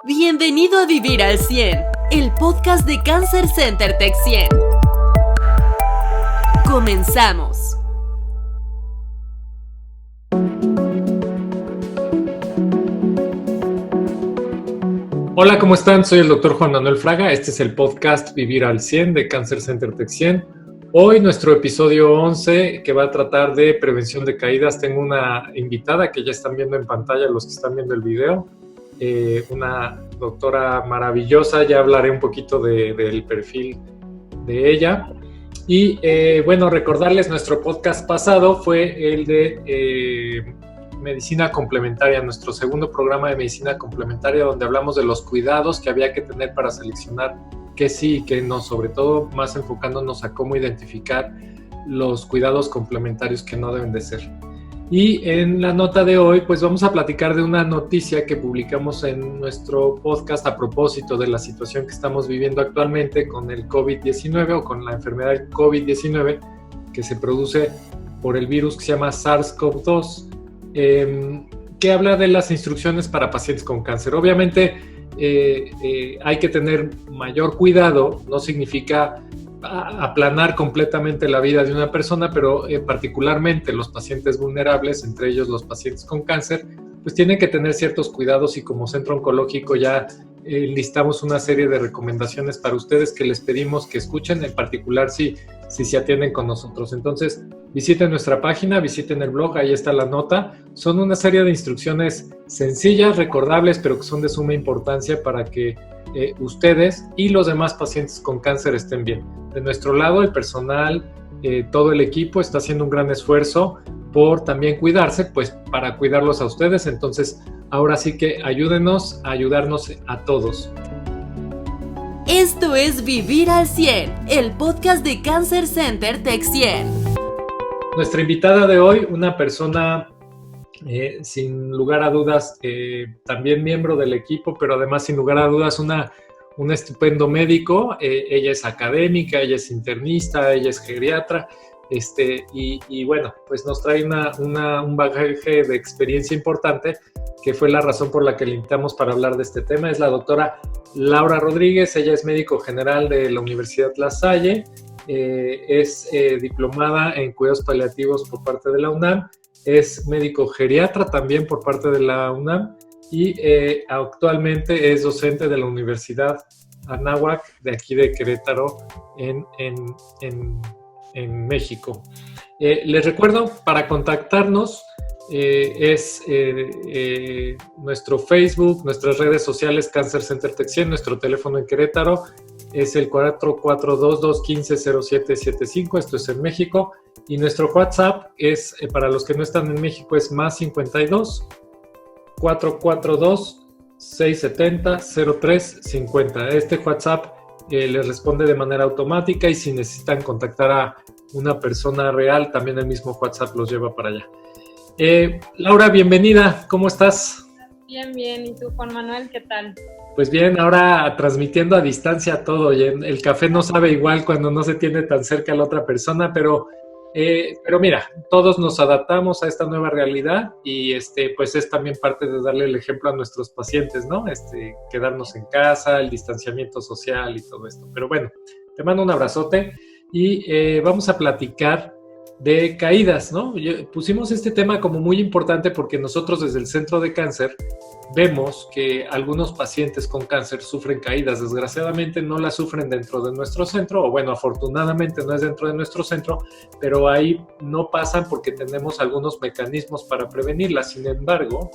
Bienvenido a Vivir al 100, el podcast de Cancer Center Tech 100. Comenzamos. Hola, ¿cómo están? Soy el Dr. Juan Manuel Fraga. Este es el podcast Vivir al 100 de Cancer Center Tech 100. Hoy nuestro episodio 11 que va a tratar de prevención de caídas. Tengo una invitada que ya están viendo en pantalla los que están viendo el video. Una doctora maravillosa, ya hablaré un poquito del perfil de ella. Y bueno, recordarles, nuestro podcast pasado fue el de medicina complementaria, nuestro segundo programa de medicina complementaria, donde hablamos de los cuidados que había que tener para seleccionar qué sí y qué no, sobre todo más enfocándonos a cómo identificar los cuidados complementarios que no deben de ser. Y en la nota de hoy, pues vamos a platicar de una noticia que publicamos en nuestro podcast a propósito de la situación que estamos viviendo actualmente con el COVID-19 o con la enfermedad COVID-19 que se produce por el virus que se llama SARS-CoV-2, que habla de las instrucciones para pacientes con cáncer. Obviamente hay que tener mayor cuidado, no significa aplanar completamente la vida de una persona, pero particularmente los pacientes vulnerables, entre ellos los pacientes con cáncer, pues tienen que tener ciertos cuidados y como centro oncológico ya listamos una serie de recomendaciones para ustedes que les pedimos que escuchen, en particular si se atienden con nosotros. Entonces, visiten nuestra página, visiten el blog, ahí está la nota. Son una serie de instrucciones sencillas, recordables, pero que son de suma importancia para que ustedes y los demás pacientes con cáncer estén bien. De nuestro lado, el personal, todo el equipo está haciendo un gran esfuerzo por también cuidarse, pues para cuidarlos a ustedes. Entonces, ahora sí que ayúdenos a ayudarnos a todos. Esto es Vivir al 100, el podcast de Cancer Center Tech 100. Nuestra invitada de hoy, una persona sin lugar a dudas, también miembro del equipo, pero además sin lugar a dudas un estupendo médico. Ella es académica, ella es internista, ella es geriatra, y bueno, pues nos trae un bagaje de experiencia importante, que fue la razón por la que le invitamos para hablar de este tema. Es la doctora Laura Rodríguez. Ella es médico general de la Universidad La Salle, es diplomada en cuidados paliativos por parte de la UNAM, es médico geriatra también por parte de la UNAM y actualmente es docente de la Universidad Anáhuac de aquí de Querétaro en México. Les recuerdo, para contactarnos es nuestro Facebook, nuestras redes sociales Cancer Center Tech 100, nuestro teléfono en Querétaro es el 442-215-0775, esto es en México, y nuestro WhatsApp es, para los que no están en México, es más 52 442 670 0350. Este WhatsApp les responde de manera automática y si necesitan contactar a una persona real, también el mismo WhatsApp los lleva para allá. Laura, bienvenida, ¿cómo estás? Bien, bien. ¿Y tú, Juan Manuel, qué tal? Pues bien, ahora transmitiendo a distancia todo, y el café no sabe igual cuando no se tiene tan cerca a la otra persona, pero mira, todos nos adaptamos a esta nueva realidad y pues es también parte de darle el ejemplo a nuestros pacientes, ¿no? Quedarnos en casa, el distanciamiento social y todo esto. Pero bueno, te mando un abrazote y vamos a platicar de caídas, ¿no? Pusimos este tema como muy importante porque nosotros desde el Centro de Cáncer vemos que algunos pacientes con cáncer sufren caídas. Desgraciadamente no las sufren dentro de nuestro centro, o bueno, afortunadamente no es dentro de nuestro centro, pero ahí no pasan porque tenemos algunos mecanismos para prevenirlas. Sin embargo,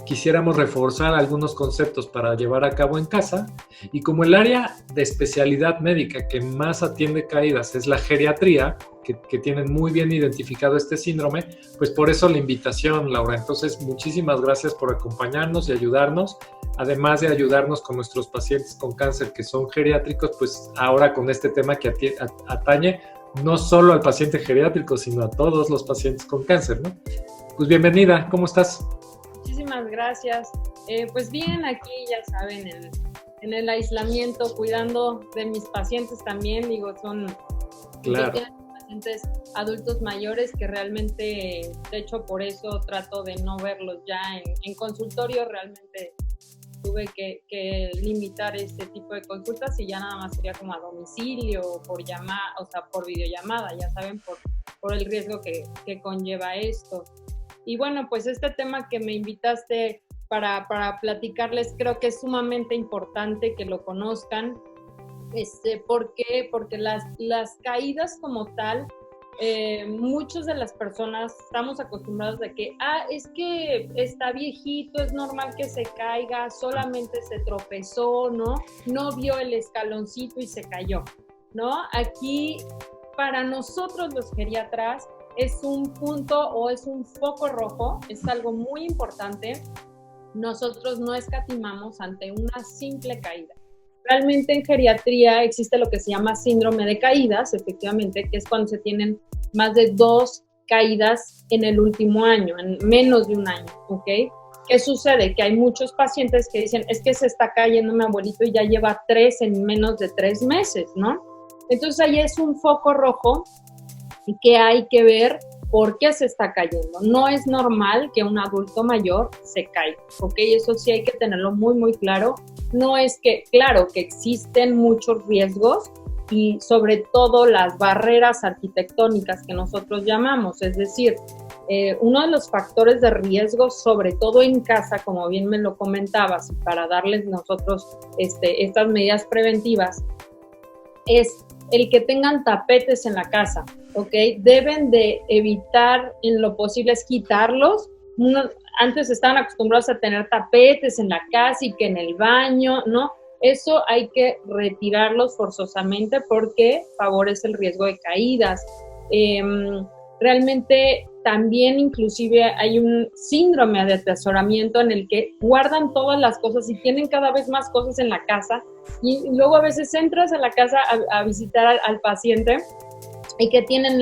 quisiéramos reforzar algunos conceptos para llevar a cabo en casa, y como el área de especialidad médica que más atiende caídas es la geriatría, que tienen muy bien identificado este síndrome, pues por eso la invitación, Laura. Entonces, muchísimas gracias por acompañarnos y ayudarnos, además de ayudarnos con nuestros pacientes con cáncer que son geriátricos, pues ahora con este tema que atañe no solo al paciente geriátrico, sino a todos los pacientes con cáncer, ¿no? Pues bienvenida, ¿cómo estás? Muchísimas gracias. Pues bien, aquí ya saben, en el aislamiento, cuidando de mis pacientes también, digo, son claro. Pacientes adultos mayores que realmente, de hecho por eso trato de no verlos ya en consultorio, realmente tuve que limitar este tipo de consultas y ya nada más sería como a domicilio o por llamada, o sea, por videollamada, ya saben, por el riesgo que conlleva esto. Y bueno, pues este tema que me invitaste para platicarles, creo que es sumamente importante que lo conozcan. ¿Por qué? Porque las caídas como tal, muchas de las personas estamos acostumbrados de que, es que está viejito, es normal que se caiga, solamente se tropezó, ¿no? No vio el escaloncito y se cayó, ¿no? Aquí, para nosotros los geriatras, es un punto o es un foco rojo, es algo muy importante. Nosotros no escatimamos ante una simple caída. Realmente en geriatría existe lo que se llama síndrome de caídas, efectivamente, que es cuando se tienen más de 2 caídas en el último año, en menos de un año, ¿ok? ¿Qué sucede? Que hay muchos pacientes que dicen, es que se está cayendo mi abuelito y ya lleva 3 en menos de 3 meses, ¿no? Entonces ahí es un foco rojo y que hay que ver por qué se está cayendo. No es normal que un adulto mayor se caiga, ¿ok? Eso sí hay que tenerlo muy, muy claro. No es que, claro, que existen muchos riesgos y sobre todo las barreras arquitectónicas que nosotros llamamos, es decir, uno de los factores de riesgo, sobre todo en casa, como bien me lo comentabas, para darles nosotros estas medidas preventivas, es el que tengan tapetes en la casa, ¿ok? Deben de evitar en lo posible es quitarlos. Antes estaban acostumbrados a tener tapetes en la casa y que en el baño, ¿no? Eso hay que retirarlos forzosamente porque favorece el riesgo de caídas. Realmente también inclusive hay un síndrome de atesoramiento en el que guardan todas las cosas y tienen cada vez más cosas en la casa y luego a veces entras a la casa a visitar al paciente y que tienen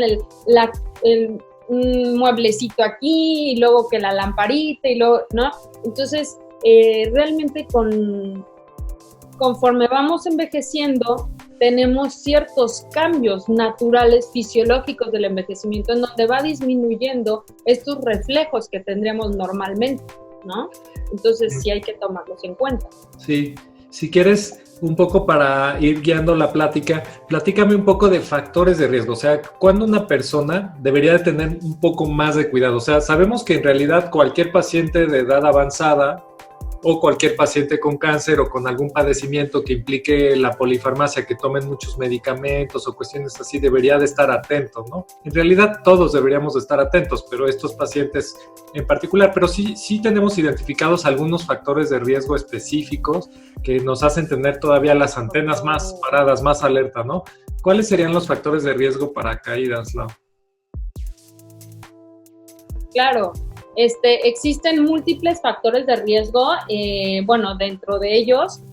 un mueblecito aquí y luego que la lamparita y luego, ¿no? Entonces, realmente conforme vamos envejeciendo, tenemos ciertos cambios naturales, fisiológicos del envejecimiento, en donde va disminuyendo estos reflejos que tendríamos normalmente, ¿no? Entonces sí hay que tomarlos en cuenta. Sí, si quieres un poco para ir guiando la plática, platícame un poco de factores de riesgo, o sea, ¿cuándo una persona debería de tener un poco más de cuidado? O sea, sabemos que en realidad cualquier paciente de edad avanzada o cualquier paciente con cáncer o con algún padecimiento que implique la polifarmacia, que tomen muchos medicamentos o cuestiones así, debería de estar atento, ¿no? En realidad todos deberíamos de estar atentos, pero estos pacientes en particular, pero sí tenemos identificados algunos factores de riesgo específicos que nos hacen tener todavía las antenas más paradas, más alerta, ¿no? ¿Cuáles serían los factores de riesgo para caídas, Lau? Claro. Existen múltiples factores de riesgo, dentro de ellos,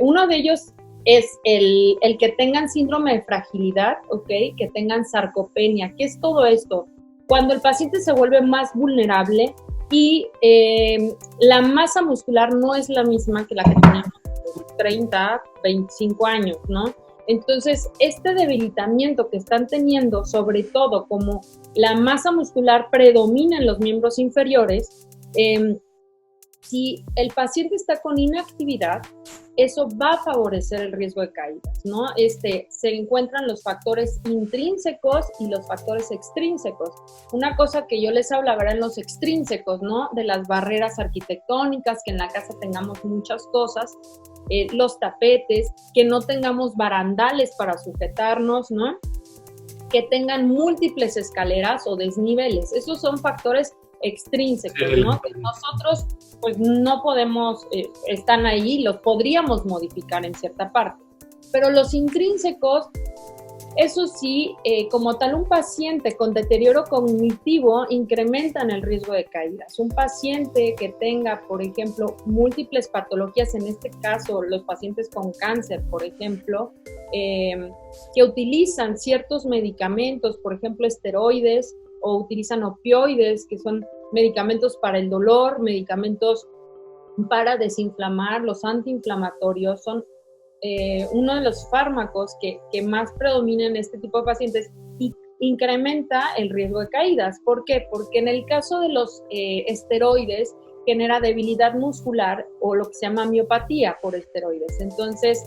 uno de ellos es el que tengan síndrome de fragilidad, ¿ok? Que tengan sarcopenia. ¿Qué es todo esto? Cuando el paciente se vuelve más vulnerable y la masa muscular no es la misma que la que teníamos 30, 25 años, ¿no? Entonces, este debilitamiento que están teniendo, sobre todo como la masa muscular predomina en los miembros inferiores, si el paciente está con inactividad, eso va a favorecer el riesgo de caídas, ¿no? Se encuentran los factores intrínsecos y los factores extrínsecos. Una cosa que yo les hablaba eran los extrínsecos, ¿no? De las barreras arquitectónicas, que en la casa tengamos muchas cosas, los tapetes, que no tengamos barandales para sujetarnos, ¿no? Que tengan múltiples escaleras o desniveles. Esos son factores extrínsecos, ¿no? Que nosotros pues no podemos, están ahí, los podríamos modificar en cierta parte. Pero los intrínsecos, eso sí, como tal, un paciente con deterioro cognitivo incrementan el riesgo de caídas. Un paciente que tenga, por ejemplo, múltiples patologías, en este caso los pacientes con cáncer, por ejemplo, que utilizan ciertos medicamentos, por ejemplo, esteroides, o utilizan opioides, que son medicamentos para el dolor, medicamentos para desinflamar, los antiinflamatorios, son uno de los fármacos que más predomina en este tipo de pacientes y incrementa el riesgo de caídas. ¿Por qué? Porque en el caso de los esteroides genera debilidad muscular o lo que se llama miopatía por esteroides. Entonces,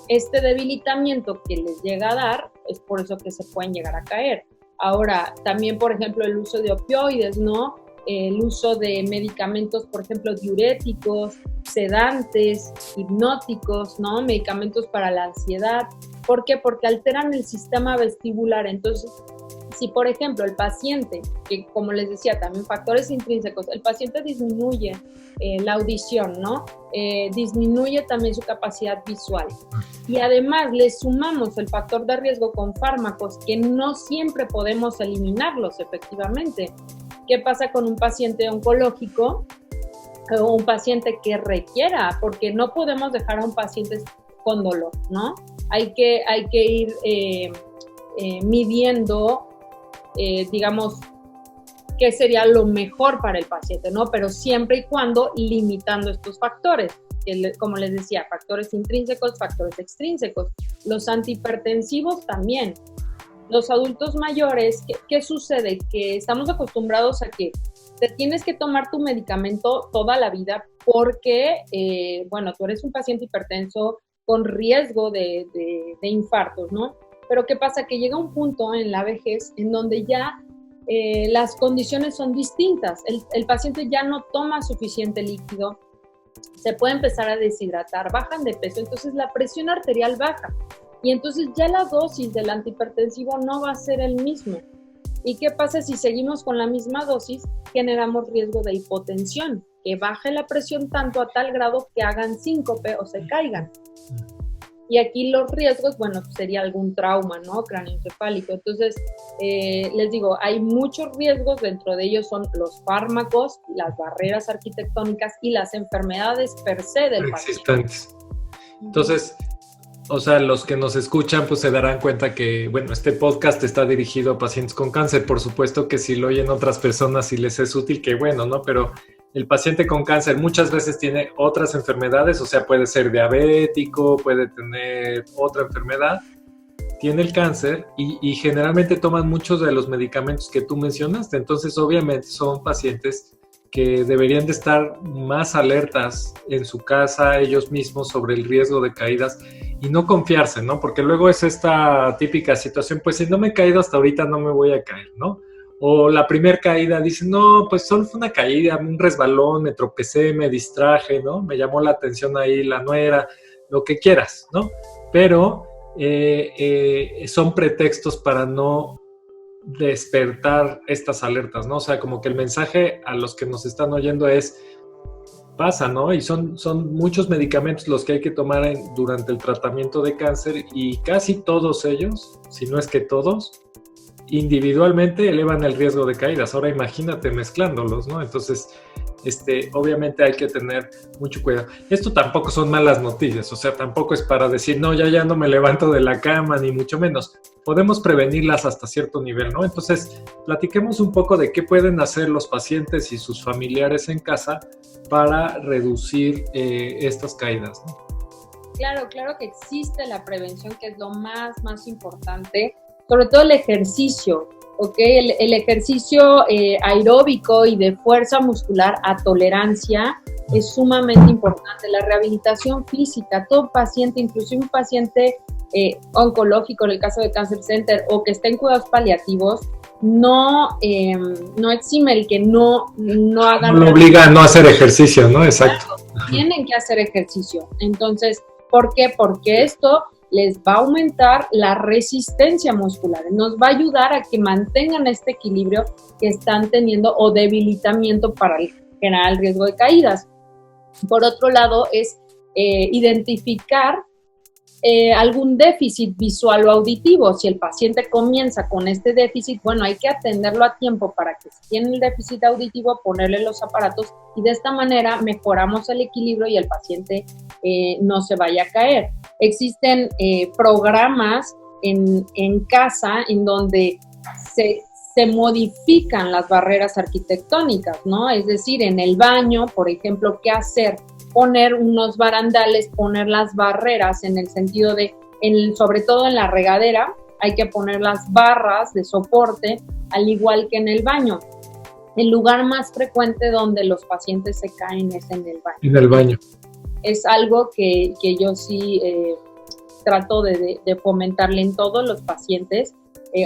este debilitamiento que les llega a dar es por eso que se pueden llegar a caer. Ahora, también, por ejemplo, el uso de opioides, ¿no? El uso de medicamentos, por ejemplo, diuréticos, sedantes, hipnóticos, ¿no? Medicamentos para la ansiedad. ¿Por qué? Porque alteran el sistema vestibular. Entonces, si por ejemplo el paciente, que como les decía también factores intrínsecos, el paciente disminuye la audición, ¿no? Disminuye también su capacidad visual. Y además le sumamos el factor de riesgo con fármacos que no siempre podemos eliminarlos efectivamente. ¿Qué pasa con un paciente oncológico o un paciente que requiera? Porque no podemos dejar a un paciente con dolor, ¿no? Hay que ir midiendo, digamos, qué sería lo mejor para el paciente, ¿no? Pero siempre y cuando limitando estos factores, como les decía, factores intrínsecos, factores extrínsecos. Los antihipertensivos también. Los adultos mayores, ¿qué sucede? Que estamos acostumbrados a que te tienes que tomar tu medicamento toda la vida porque, bueno, tú eres un paciente hipertenso con riesgo de infartos, ¿no? Pero ¿qué pasa? Que llega un punto en la vejez en donde ya las condiciones son distintas. El paciente ya no toma suficiente líquido, se puede empezar a deshidratar, bajan de peso, entonces la presión arterial baja. Y entonces ya la dosis del antihipertensivo no va a ser el mismo. ¿Y qué pasa si seguimos con la misma dosis? Generamos riesgo de hipotensión, que baje la presión tanto a tal grado que hagan síncope o se caigan. Y aquí los riesgos, bueno, sería algún trauma, ¿no? Cráneoencefálico. Entonces, les digo, hay muchos riesgos, dentro de ellos son los fármacos, las barreras arquitectónicas y las enfermedades per se del existentes. Entonces, o sea, los que nos escuchan pues se darán cuenta que, bueno, este podcast está dirigido a pacientes con cáncer. Por supuesto que si lo oyen otras personas y les es útil, que bueno, ¿no? Pero el paciente con cáncer muchas veces tiene otras enfermedades, o sea, puede ser diabético, puede tener otra enfermedad, tiene el cáncer y generalmente toman muchos de los medicamentos que tú mencionaste. Entonces, obviamente, son pacientes que deberían de estar más alertas en su casa ellos mismos sobre el riesgo de caídas y no confiarse, ¿no? Porque luego es esta típica situación, pues si no me he caído hasta ahorita no me voy a caer, ¿no? O la primera caída, dicen, no, pues solo fue una caída, un resbalón, me tropecé, me distraje, ¿no? Me llamó la atención ahí la nuera, lo que quieras, ¿no? Pero son pretextos para no despertar estas alertas, ¿no? O sea, como que el mensaje a los que nos están oyendo es, pasa, ¿no? Y son muchos medicamentos los que hay que tomar durante el tratamiento de cáncer y casi todos ellos, si no es que todos, individualmente elevan el riesgo de caídas. Ahora imagínate mezclándolos, ¿no? Entonces, obviamente hay que tener mucho cuidado. Esto tampoco son malas noticias, o sea, tampoco es para decir, no, ya no me levanto de la cama, ni mucho menos. Podemos prevenirlas hasta cierto nivel, ¿no? Entonces, platiquemos un poco de qué pueden hacer los pacientes y sus familiares en casa para reducir estas caídas, ¿no? Claro que existe la prevención, que es lo más importante, sobre todo el ejercicio, ¿ok? El ejercicio aeróbico y de fuerza muscular a tolerancia es sumamente importante. La rehabilitación física, todo paciente, inclusive un paciente oncológico, en el caso de Cancer Center, o que esté en cuidados paliativos, no exime el que no hagan... No lo obliga a no hacer ejercicio, ¿no? Exacto. Tienen que hacer ejercicio. Entonces, ¿por qué? Porque esto les va a aumentar la resistencia muscular, nos va a ayudar a que mantengan este equilibrio que están teniendo o debilitamiento para generar el riesgo de caídas. Por otro lado, es identificar algún déficit visual o auditivo. Si el paciente comienza con este déficit, bueno, hay que atenderlo a tiempo para que si tiene el déficit auditivo, ponerle los aparatos y de esta manera mejoramos el equilibrio y el paciente no se vaya a caer. Existen programas en casa en donde se modifican las barreras arquitectónicas, ¿no? Es decir, en el baño, por ejemplo, ¿qué hacer? Poner unos barandales, poner las barreras en el sentido de, sobre todo en la regadera, hay que poner las barras de soporte, al igual que en el baño. el lugar más frecuente donde los pacientes se caen es en el baño. En el baño. Es algo que yo sí trato de fomentarle en todos los pacientes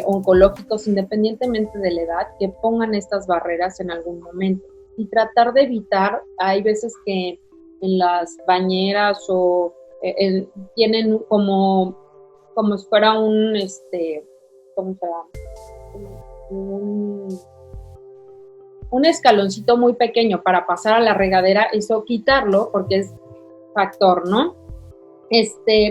oncológicos, independientemente de la edad, que pongan estas barreras en algún momento. Y tratar de evitar, hay veces que en las bañeras o tienen como si fuera un, ¿cómo se llama? Un escaloncito muy pequeño para pasar a la regadera, eso quitarlo porque es factor, ¿no?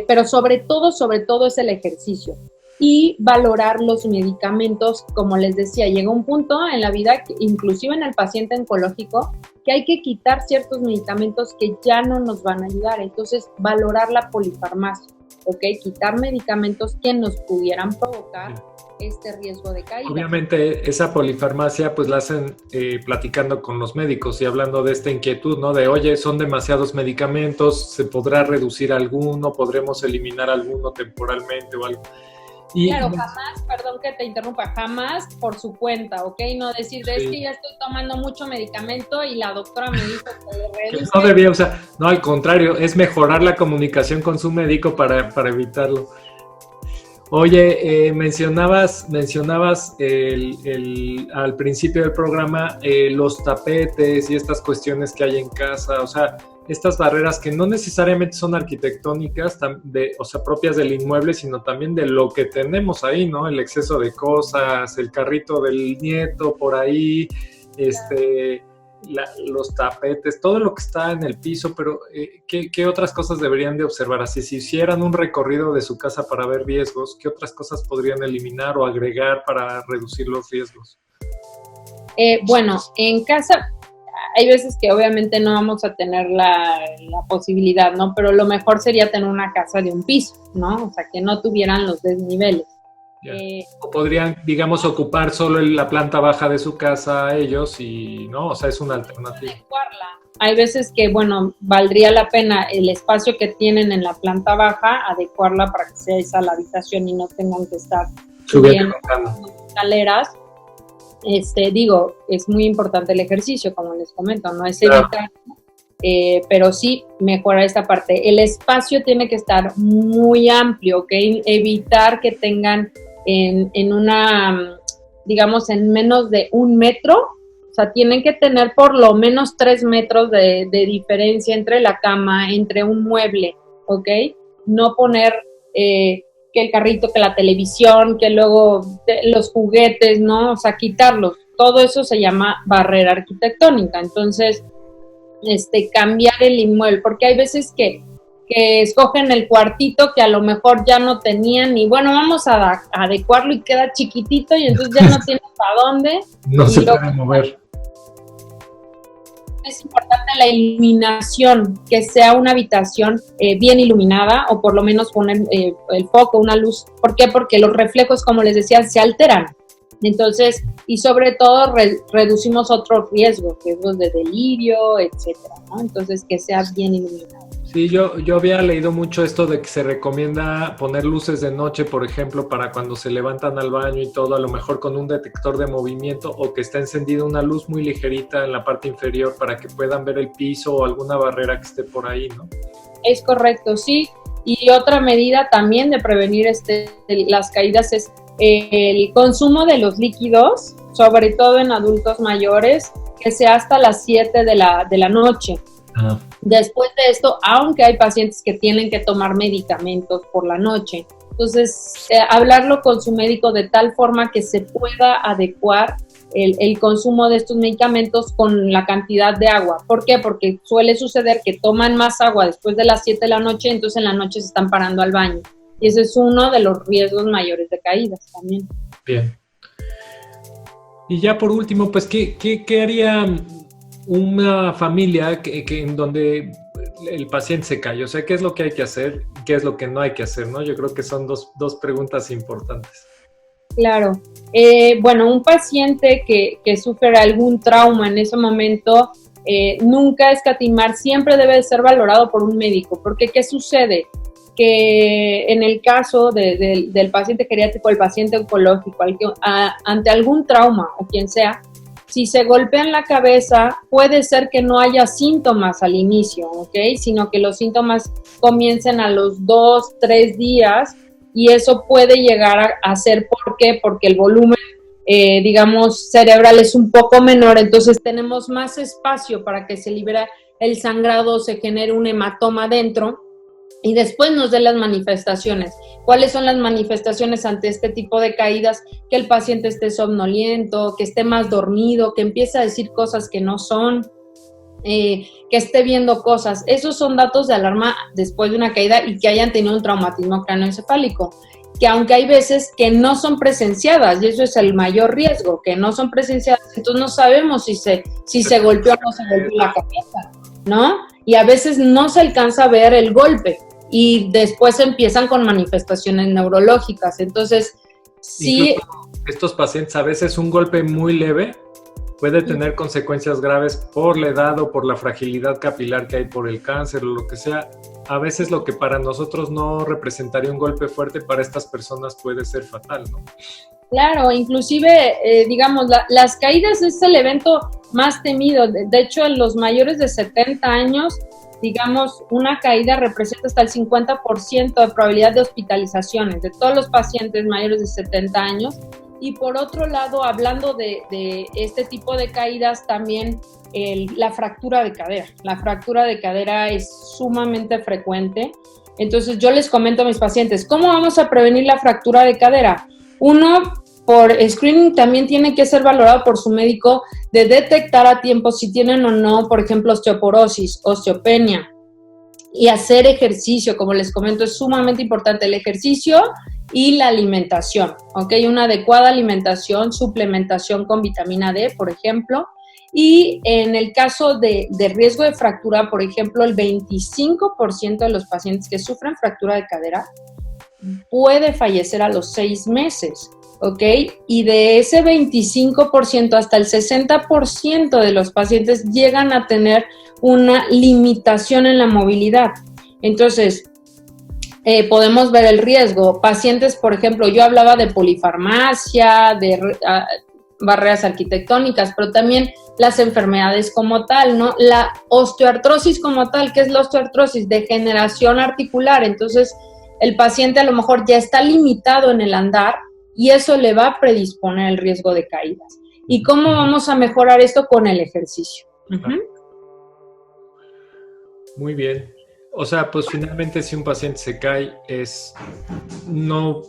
Pero sobre todo es el ejercicio y valorar los medicamentos. Como les decía, llega un punto en la vida, inclusive en el paciente oncológico, que hay que quitar ciertos medicamentos que ya no nos van a ayudar. Entonces, valorar la polifarmacia, ¿ok? Quitar medicamentos que nos pudieran provocar este riesgo de caída. Obviamente esa polifarmacia pues la hacen platicando con los médicos y hablando de esta inquietud, ¿no? De, oye, son demasiados medicamentos, ¿se podrá reducir alguno? ¿Podremos eliminar alguno temporalmente o algo? Y, claro, jamás, perdón que te interrumpa, jamás por su cuenta, ¿ok? No decir, es que ya estoy tomando mucho medicamento y la doctora me dijo que reduce. No debía, o sea, no, al contrario, es mejorar la comunicación con su médico para evitarlo. Oye, mencionabas al principio del programa los tapetes y estas cuestiones que hay en casa, o sea, estas barreras que no necesariamente son arquitectónicas, o sea, propias del inmueble, sino también de lo que tenemos ahí, ¿no? El exceso de cosas, el carrito del nieto por ahí, los tapetes, todo lo que está en el piso, pero ¿qué otras cosas deberían de observar? Así, si hicieran un recorrido de su casa para ver riesgos, ¿qué otras cosas podrían eliminar o agregar para reducir los riesgos? Bueno, en casa hay veces que obviamente no vamos a tener la posibilidad, ¿no? Pero lo mejor sería tener una casa de un piso, ¿no? O sea, que no tuvieran los desniveles. O podrían, digamos, ocupar solo la planta baja de su casa ellos y, ¿no? O sea, es una alternativa. Hay veces que, bueno, valdría la pena el espacio que tienen en la planta baja, adecuarla para que sea esa la habitación y no tengan que estar subiendo escaleras. Digo, es muy importante el ejercicio, como les comento, no es evitar, pero sí mejorar esta parte. El espacio tiene que estar muy amplio, ¿ok? Evitar que tengan en una, digamos, en menos de 1 metro, o sea, tienen que tener por lo menos 3 metros de diferencia entre la cama, entre un mueble, ¿ok? No poner que el carrito, que la televisión, que luego los juguetes, ¿no? O sea, quitarlos. Todo eso se llama barrera arquitectónica. Entonces, cambiar el inmueble, porque hay veces que escogen el cuartito que a lo mejor ya no tenían y bueno, vamos a adecuarlo y queda chiquitito y entonces ya no tienen para dónde. No se puede mover. Es importante la iluminación, que sea una habitación bien iluminada o por lo menos poner el foco, una luz. ¿Por qué? Porque los reflejos, como les decía, se alteran. Entonces, y sobre todo reducimos otros riesgos de delirio, etcétera, ¿no? Entonces, que sea bien iluminado. Sí, yo había leído mucho esto de que se recomienda poner luces de noche, por ejemplo, para cuando se levantan al baño y todo, a lo mejor con un detector de movimiento o que está encendida una luz muy ligerita en la parte inferior para que puedan ver el piso o alguna barrera que esté por ahí, ¿no? Es correcto, sí. Y otra medida también de prevenir las caídas es el consumo de los líquidos, sobre todo en adultos mayores, que sea hasta las 7 de la noche. Ah. Después de esto, aunque hay pacientes que tienen que tomar medicamentos por la noche, entonces hablarlo con su médico de tal forma que se pueda adecuar el consumo de estos medicamentos con la cantidad de agua. ¿Por qué? Porque suele suceder que toman más agua después de las 7 de la noche, entonces en la noche se están parando al baño. Y ese es uno de los riesgos mayores de caídas también. Bien. Y ya por último, pues, ¿qué haría una familia en donde el paciente se cae? O sea, ¿qué es lo que hay que hacer? ¿Qué es lo que no hay que hacer? ¿No? Yo creo que son dos preguntas importantes. Claro. Bueno, un paciente que sufre algún trauma en ese momento, nunca escatimar, siempre debe de ser valorado por un médico. Porque, ¿qué sucede? Que en el caso del paciente geriátrico, el paciente oncológico, ante algún trauma o quien sea, si se golpean la cabeza, puede ser que no haya síntomas al inicio, ¿ok? Sino que los síntomas comiencen a los 2, 3 días y eso puede llegar a ser, ¿por qué? Porque el volumen, digamos, cerebral es un poco menor, entonces tenemos más espacio para que se libere el sangrado, se genere un hematoma dentro y después nos dé las manifestaciones. ¿Cuáles son las manifestaciones ante este tipo de caídas? Que el paciente esté somnoliento, que esté más dormido, que empiece a decir cosas que no son, que esté viendo cosas. Esos son datos de alarma después de una caída y que hayan tenido un traumatismo cráneoencefálico, que aunque hay veces que no son presenciadas, y eso es el mayor riesgo, que no son presenciadas, entonces no sabemos si se golpeó o no se golpeó la cabeza, ¿no? Y a veces no se alcanza a ver el golpe y después empiezan con manifestaciones neurológicas. Entonces, sí. Incluso estos pacientes, a veces un golpe muy leve puede tener consecuencias graves por la edad o por la fragilidad capilar que hay por el cáncer o lo que sea. A veces lo que para nosotros no representaría un golpe fuerte, para estas personas puede ser fatal, ¿no? Claro, inclusive, digamos, las caídas es el evento más temido. De hecho, en los mayores de 70 años, digamos, una caída representa hasta el 50% de probabilidad de hospitalizaciones de todos los pacientes mayores de 70 años. Y por otro lado, hablando de este tipo de caídas, también la fractura de cadera. La fractura de cadera es sumamente frecuente. Entonces, yo les comento a mis pacientes, ¿cómo vamos a prevenir la fractura de cadera? Uno, por screening también tiene que ser valorado por su médico de detectar a tiempo si tienen o no, por ejemplo, osteoporosis, osteopenia, y hacer ejercicio, como les comento, es sumamente importante el ejercicio y la alimentación, ¿ok? Una adecuada alimentación, suplementación con vitamina D, por ejemplo, y en el caso de riesgo de fractura, por ejemplo, el 25% de los pacientes que sufren fractura de cadera puede fallecer a los 6 meses. ¿Ok? Y de ese 25% hasta el 60% de los pacientes llegan a tener una limitación en la movilidad. Entonces, podemos ver el riesgo. Pacientes, por ejemplo, yo hablaba de polifarmacia, de barreras arquitectónicas, pero también las enfermedades como tal, ¿no? La osteoartrosis como tal, ¿qué es la osteoartrosis? Degeneración articular. Entonces, el paciente a lo mejor ya está limitado en el andar, y eso le va a predisponer el riesgo de caídas. ¿Y cómo vamos a mejorar esto? Con el ejercicio. Uh-huh. Muy bien. O sea, pues finalmente si un paciente se cae es no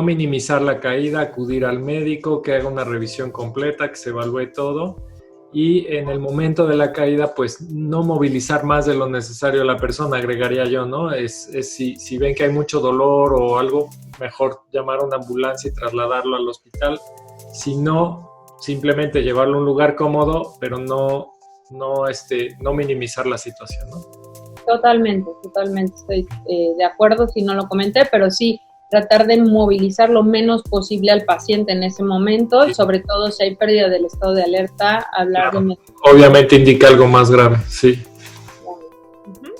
minimizar la caída, acudir al médico, que haga una revisión completa, que se evalúe todo. Y en el momento de la caída, pues no movilizar más de lo necesario a la persona, agregaría yo, ¿no? Si ven que hay mucho dolor o algo, mejor llamar a una ambulancia y trasladarlo al hospital. Si no, simplemente llevarlo a un lugar cómodo, pero no minimizar la situación, ¿no? Totalmente, estoy de acuerdo, si no lo comenté, pero sí, tratar de movilizar lo menos posible al paciente en ese momento, sí. Sobre todo si hay pérdida del estado de alerta, hablar claro. de... Obviamente indica algo más grave, sí. Uh-huh.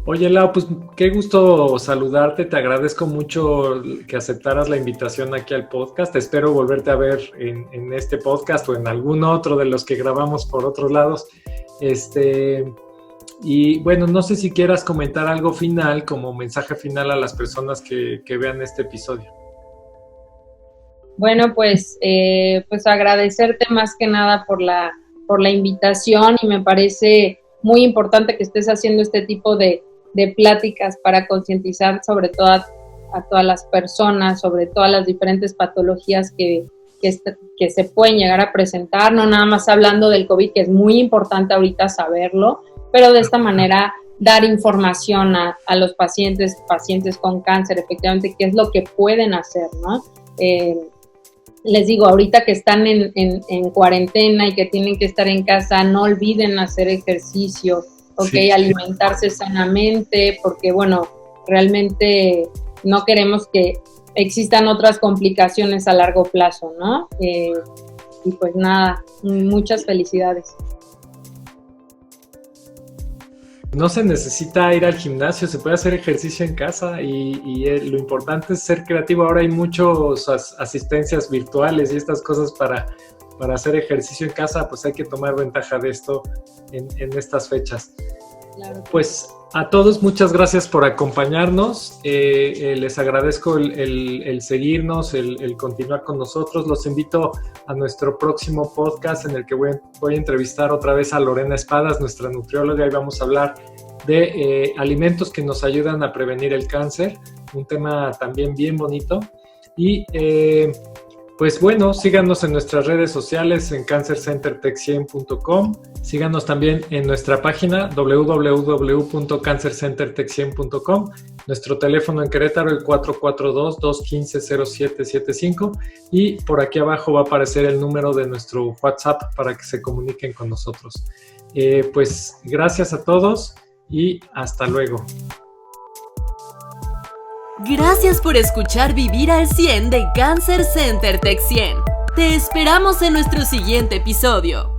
Oye, Lau, pues qué gusto saludarte, te agradezco mucho que aceptaras la invitación aquí al podcast, espero volverte a ver en este podcast o en algún otro de los que grabamos por otros lados, Y bueno, no sé si quieras comentar algo final, como mensaje final a las personas que vean este episodio. Bueno, pues agradecerte más que nada por la invitación, y me parece muy importante que estés haciendo este tipo de pláticas para concientizar sobre todo a todas las personas, sobre todas las diferentes patologías que se pueden llegar a presentar, no nada más hablando del COVID, que es muy importante ahorita saberlo, pero de esta manera dar información a los pacientes con cáncer, efectivamente, qué es lo que pueden hacer, ¿no? Les digo, ahorita que están en cuarentena y que tienen que estar en casa, no olviden hacer ejercicio, ¿ok? Sí. Alimentarse sanamente, porque, bueno, realmente no queremos que existan otras complicaciones a largo plazo, ¿no? Y pues nada, muchas felicidades. No se necesita ir al gimnasio, se puede hacer ejercicio en casa y lo importante es ser creativo. Ahora hay muchas asistencias virtuales y estas cosas para hacer ejercicio en casa, pues hay que tomar ventaja de esto en estas fechas. Claro. Pues a todos muchas gracias por acompañarnos, les agradezco el seguirnos, el continuar con nosotros. Los invito a nuestro próximo podcast en el que voy a entrevistar otra vez a Lorena Espadas, nuestra nutrióloga, y vamos a hablar de alimentos que nos ayudan a prevenir el cáncer, un tema también bien bonito. Y pues bueno, síganos en nuestras redes sociales en cancercentertech100.com. Síganos también en nuestra página www.cancercentertech100.com. Nuestro teléfono en Querétaro, el 442-215-0775. Y por aquí abajo va a aparecer el número de nuestro WhatsApp para que se comuniquen con nosotros. Pues gracias a todos y hasta luego. Gracias por escuchar Vivir al 100 de Cancer Center Tech 100. Te esperamos en nuestro siguiente episodio.